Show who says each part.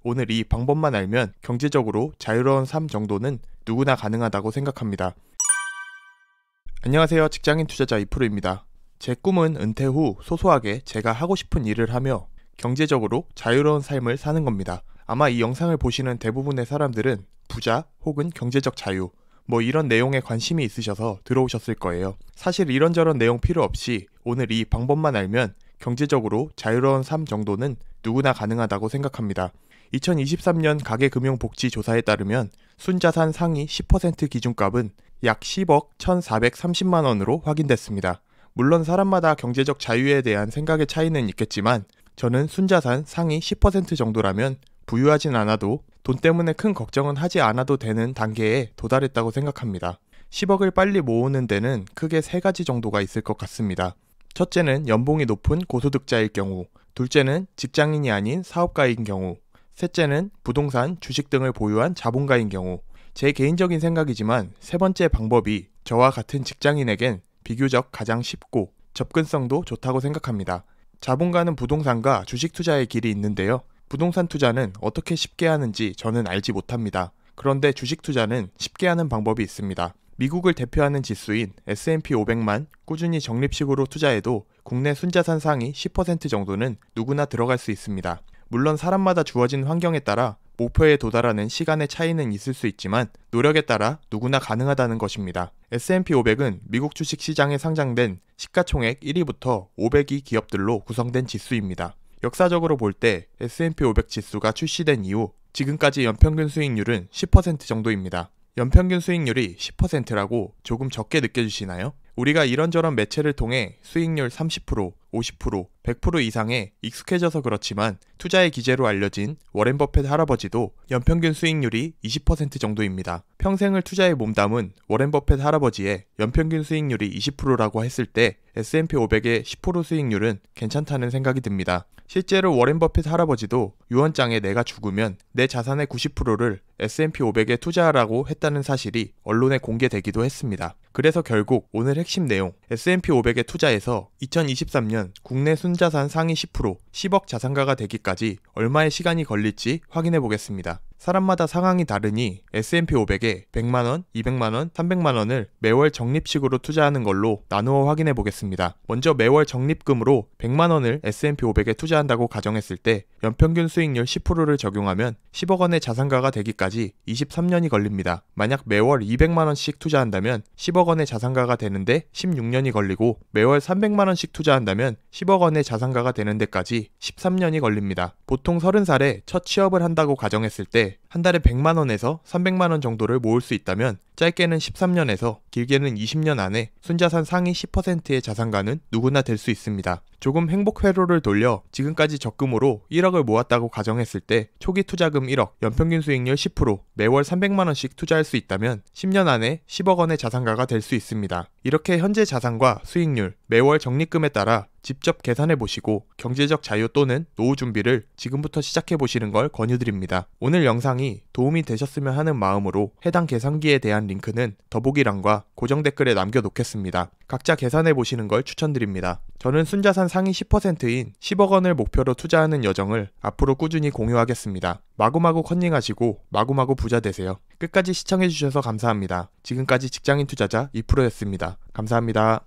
Speaker 1: 오늘 이 방법만 알면 경제적으로 자유로운 삶 정도는 누구나 가능하다고 생각합니다. 안녕하세요. 직장인 투자자 이프로입니다. 제 꿈은 은퇴 후 소소하게 제가 하고 싶은 일을 하며 경제적으로 자유로운 삶을 사는 겁니다. 아마 이 영상을 보시는 대부분의 사람들은 부자 혹은 경제적 자유 이런 내용에 관심이 있으셔서 들어오셨을 거예요. 사실 이런저런 내용 필요 없이 오늘 이 방법만 알면 경제적으로 자유로운 삶 정도는 누구나 가능하다고 생각합니다. 2023년 가계금융복지조사에 따르면 순자산 상위 10% 기준값은 약 10억 1,430만 원으로 확인됐습니다. 물론 사람마다 경제적 자유에 대한 생각의 차이는 있겠지만 저는 순자산 상위 10% 정도라면 부유하진 않아도 돈 때문에 큰 걱정은 하지 않아도 되는 단계에 도달했다고 생각합니다. 10억을 빨리 모으는 데는 크게 3가지 정도가 있을 것 같습니다. 첫째는 연봉이 높은 고소득자일 경우, 둘째는 직장인이 아닌 사업가인 경우, 셋째는 부동산, 주식 등을 보유한 자본가인 경우. 제 개인적인 생각이지만 세 번째 방법이 저와 같은 직장인에겐 비교적 가장 쉽고 접근성도 좋다고 생각합니다. 자본가는 부동산과 주식 투자의 길이 있는데요. 부동산 투자는 어떻게 쉽게 하는지 저는 알지 못합니다. 그런데 주식 투자는 쉽게 하는 방법이 있습니다. 미국을 대표하는 지수인 S&P 500만 꾸준히 적립식으로 투자해도 국내 순자산 상위 10% 정도는 누구나 들어갈 수 있습니다. 물론 사람마다 주어진 환경에 따라 목표에 도달하는 시간의 차이는 있을 수 있지만 노력에 따라 누구나 가능하다는 것입니다. S&P 500은 미국 주식시장에 상장된 시가총액 1위부터 500위 기업들로 구성된 지수입니다. 역사적으로 볼 때 S&P 500 지수가 출시된 이후 지금까지 연평균 수익률은 10% 정도입니다. 연평균 수익률이 10%라고 조금 적게 느껴지시나요? 우리가 이런저런 매체를 통해 수익률 30%, 50%, 100% 이상에 익숙해져서 그렇지만 투자의 기재로 알려진 워렌 버핏 할아버지도 연평균 수익률이 20% 정도입니다. 평생을 투자에 몸담은 워렌 버핏 할아버지의 연평균 수익률이 20%라고 했을 때 S&P 500의 10% 수익률은 괜찮다는 생각이 듭니다. 실제로 워렌 버핏 할아버지도 유언장에 내가 죽으면 내 자산의 90%를 S&P 500에 투자하라고 했다는 사실이 언론에 공개되기도 했습니다. 그래서 결국 오늘 핵심 내용 S&P 500에 투자해서 2023년 국내 순자산 상위 10%, 10억 자산가가 되기까지 얼마의 시간이 걸릴지 확인해 보겠습니다. 사람마다 상황이 다르니 S&P 500에 100만원, 200만원, 300만원을 매월 적립식으로 투자하는 걸로 나누어 확인해 보겠습니다. 먼저 매월 적립금으로 100만원을 S&P 500에 투자한다고 가정했을 때 연평균 수익률 10%를 적용하면 10억 원의 자산가가 되기까지 23년이 걸립니다. 만약 매월 200만원씩 투자한다면 10억 원의 자산가가 되는데 16년이 걸리고 매월 300만원씩 투자한다면 10억 원의 자산가가 되는 데까지 13년이 걸립니다. 보통 30살에 첫 취업을 한다고 가정했을 때 한 달에 100만원에서 300만원 정도를 모을 수 있다면 짧게는 13년에서 길게는 20년 안에 순자산 상위 10%의 자산가는 누구나 될 수 있습니다. 조금 행복 회로를 돌려 지금까지 적금으로 1억을 모았다고 가정했을 때 초기 투자금 1억, 연평균 수익률 10%, 매월 300만원씩 투자할 수 있다면 10년 안에 10억 원의 자산가가 될 수 있습니다. 이렇게 현재 자산과 수익률, 매월 적립금에 따라 직접 계산해 보시고 경제적 자유 또는 노후 준비를 지금부터 시작해 보시는 걸 권유드립니다. 오늘 영상이 도움이 되셨으면 하는 마음으로 해당 계산기에 대한 링크는 더보기란과 고정 댓글에 남겨놓겠습니다. 각자 계산해 보시는 걸 추천드립니다. 저는 순자산 상위 10%인 10억 원을 목표로 투자하는 여정을 앞으로 꾸준히 공유하겠습니다. 마구마구 컨닝하시고 마구마구 부자 되세요. 끝까지 시청해 주셔서 감사합니다. 지금까지 직장인 투자자 이프로였습니다. 감사합니다.